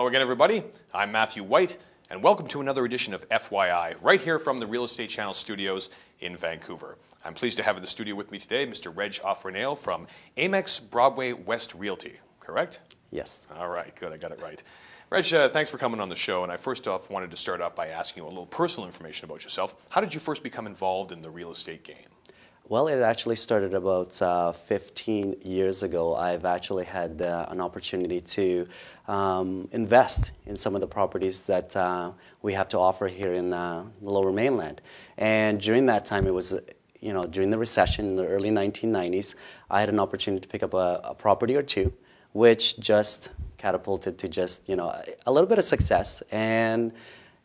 again, everybody. I'm Matthew White, and welcome to another edition of FYI, right here from the Real Estate Channel studios in Vancouver. I'm pleased to have in the studio with me today Mr. Reg Ofreneo from Amex Broadway West Realty, correct? Yes. All right, good, I got it right. Reg, thanks for coming on the show, and I first off wanted to start off by asking you a little personal information about yourself. How did you first become involved in the real estate game? Well, it actually started about 15 years ago. I've actually had an opportunity to invest in some of the properties that we have to offer here in the Lower Mainland. And during that time, it was, during the recession in the early 1990s, I had an opportunity to pick up a property or two, which just catapulted to just, a little bit of success. And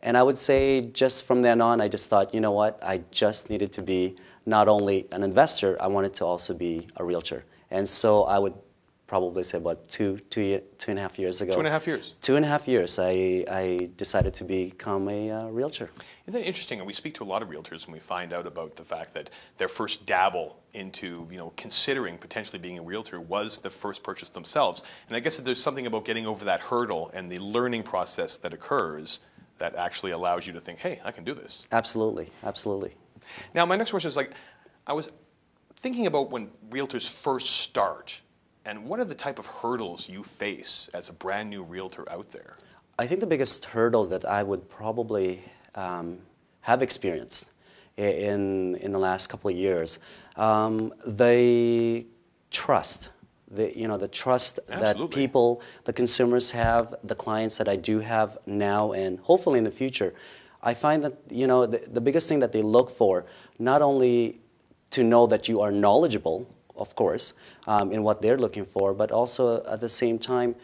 I would say just from then on, I just thought, you know what, I just needed to be not only an investor, I wanted to also be a realtor. And so I would probably say about two and a half years ago. 2.5 years? 2.5 years, I decided to become a realtor. Isn't that interesting? And we speak to a lot of realtors and we find out about the fact that their first dabble into, considering potentially being a realtor was the first purchase themselves. And I guess that there's something about getting over that hurdle and the learning process that occurs that actually allows you to think, hey, I can do this. Absolutely, absolutely. Now, my next question is I was thinking about when realtors first start, and what are the type of hurdles you face as a brand new realtor out there? I think the biggest hurdle that I would probably have experienced in the last couple of years, the trust. The trust Absolutely. that people, the consumers have, the clients that I do have now and hopefully in the future. I find that, the biggest thing that they look for, not only to know that you are knowledgeable, of course, in what they're looking for, but also at the same time,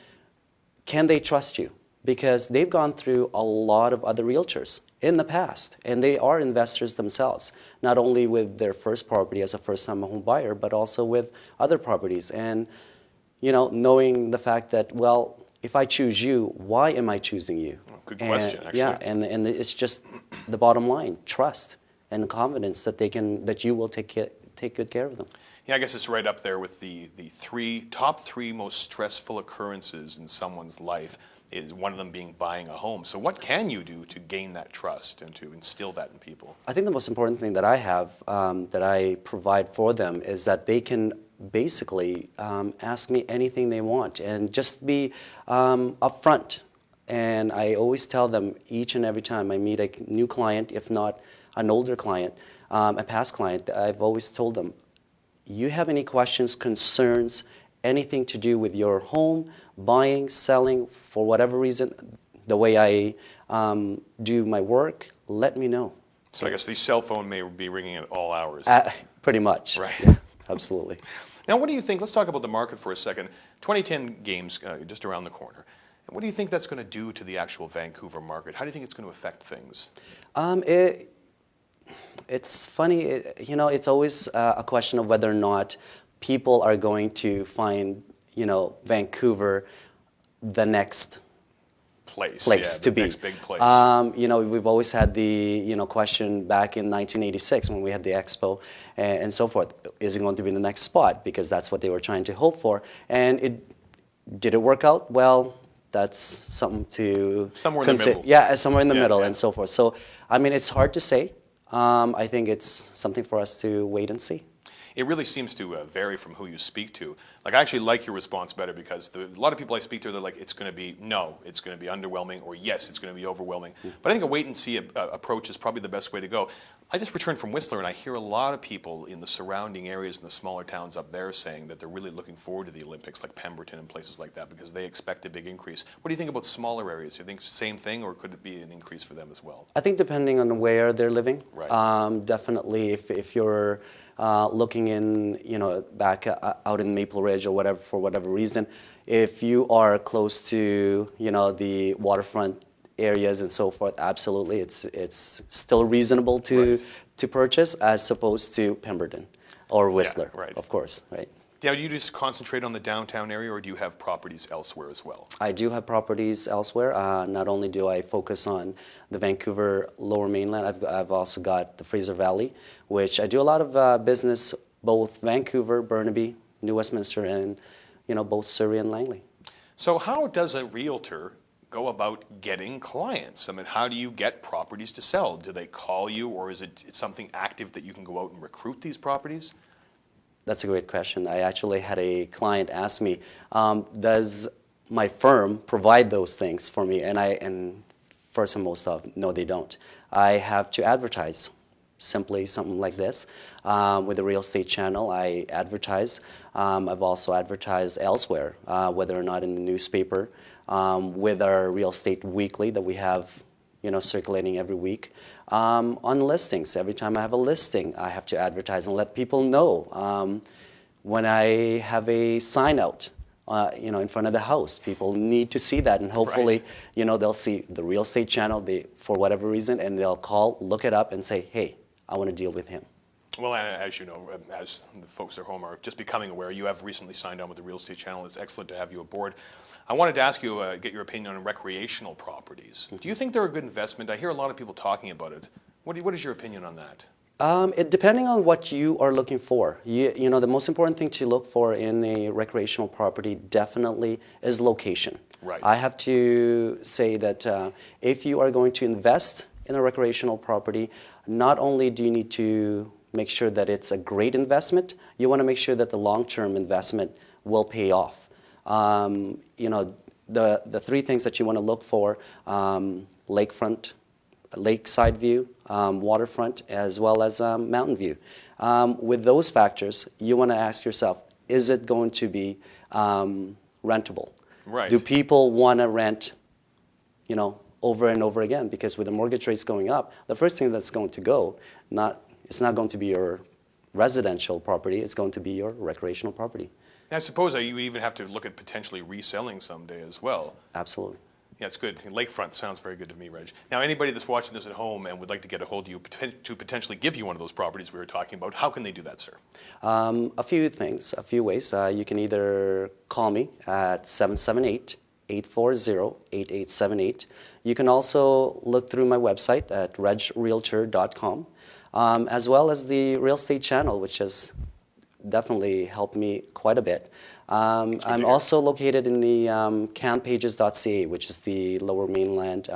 can they trust you? Because they've gone through a lot of other realtors in the past, and they are investors themselves, not only with their first property as a first-time home buyer, but also with other properties. And, knowing the fact that, well, if I choose you, why am I choosing you? Good question, actually. Yeah, and it's just the bottom line, trust and confidence that you will take good care of them. Yeah, I guess it's right up there with the top three most stressful occurrences in someone's life, is one of them being buying a home. So what can you do to gain that trust and to instill that in people? I think the most important thing that I have, that I provide for them, is that they can basically ask me anything they want and just be upfront. And I always tell them each and every time I meet a new client, if not an older client, a past client, I've always told them, you have any questions, concerns, anything to do with your home, buying, selling, for whatever reason, the way I do my work, let me know. So I guess the cell phone may be ringing at all hours. Pretty much. Right. Yeah, absolutely. Now, what do you think? Let's talk about the market for a second. 2010 games just around the corner. And what do you think that's going to do to the actual Vancouver market? How do you think it's going to affect things? It's funny, it's always a question of whether or not people are going to find, Vancouver the next place to be. Next big place. We've always had the, question back in 1986 when we had the Expo and so forth. Is it going to be the next spot? Because that's what they were trying to hope for. And did it work out? Well, that's something to somewhere in the middle. Yeah, somewhere in the middle yeah. and so forth. So, it's hard to say. I think it's something for us to wait and see. It really seems to vary from who you speak to. I actually like your response better because a lot of people I speak to, they're like, it's going to be, no, it's going to be underwhelming, or yes, it's going to be overwhelming. But I think a wait-and-see approach is probably the best way to go. I just returned from Whistler, and I hear a lot of people in the surrounding areas and the smaller towns up there saying that they're really looking forward to the Olympics, like Pemberton and places like that, because they expect a big increase. What do you think about smaller areas? Do you think it's the same thing, or could it be an increase for them as well? I think depending on where they're living. Right. Definitely, if you're looking in, back out in Maple Ridge or whatever, for whatever reason, if you are close to, the waterfront areas and so forth, absolutely, it's still reasonable to purchase as opposed to Pemberton or Whistler, right. Of course, right. Now, do you just concentrate on the downtown area, or do you have properties elsewhere as well? I do have properties elsewhere. Not only do I focus on the Vancouver Lower Mainland, I've also got the Fraser Valley, which I do a lot of business, both Vancouver, Burnaby, New Westminster, and both Surrey and Langley. So how does a realtor go about getting clients? I mean, how do you get properties to sell? Do they call you, or is it something active that you can go out and recruit these properties? That's a great question. I actually had a client ask me, does my firm provide those things for me? And first and most of, no, they don't. I have to advertise. Simply something like this. With the real estate channel, I advertise. I've also advertised elsewhere, whether or not in the newspaper, with our real estate weekly that we have, circulating every week. On listings, every time I have a listing, I have to advertise and let people know. When I have a sign out, in front of the house, people need to see that, and hopefully, Right. they'll see the real estate channel, for whatever reason, and they'll call, look it up, and say, hey, I want to deal with him. Well, and as you know, as the folks at home are just becoming aware, you have recently signed on with the Real Estate Channel. It's excellent to have you aboard. I wanted to ask you, get your opinion on recreational properties. Do you think they're a good investment? I hear a lot of people talking about it. What is your opinion on that? Depending on what you are looking for, the most important thing to look for in a recreational property definitely is location. Right. I have to say that if you are going to invest in a recreational property, not only do you need to make sure that it's a great investment, you want to make sure that the long-term investment will pay off. The three things that you want to look for: lakefront, lakeside view, waterfront, as well as mountain view. With those factors, you want to ask yourself, is it going to be rentable? Right. Do people want to rent, over and over again? Because with the mortgage rates going up, the first thing that's going to go, it's not going to be your residential property, it's going to be your recreational property. I suppose you would even have to look at potentially reselling someday as well. Absolutely. Yeah, it's good. Lakefront sounds very good to me, Reg. Now, anybody that's watching this at home and would like to get a hold of you to potentially give you one of those properties we were talking about, how can they do that, sir? A few things, a few ways. You can either call me at 778-840-8878. You can also look through my website at regrealtor.com, as well as the Real Estate Channel, which has definitely helped me quite a bit. I'm also located in the campages.ca, which is the Lower Mainland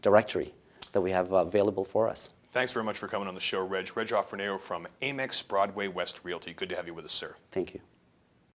directory that we have available for us. Thanks very much for coming on the show, Reg. Reg Ofreneo from Amex Broadway West Realty. Good to have you with us, sir. Thank you.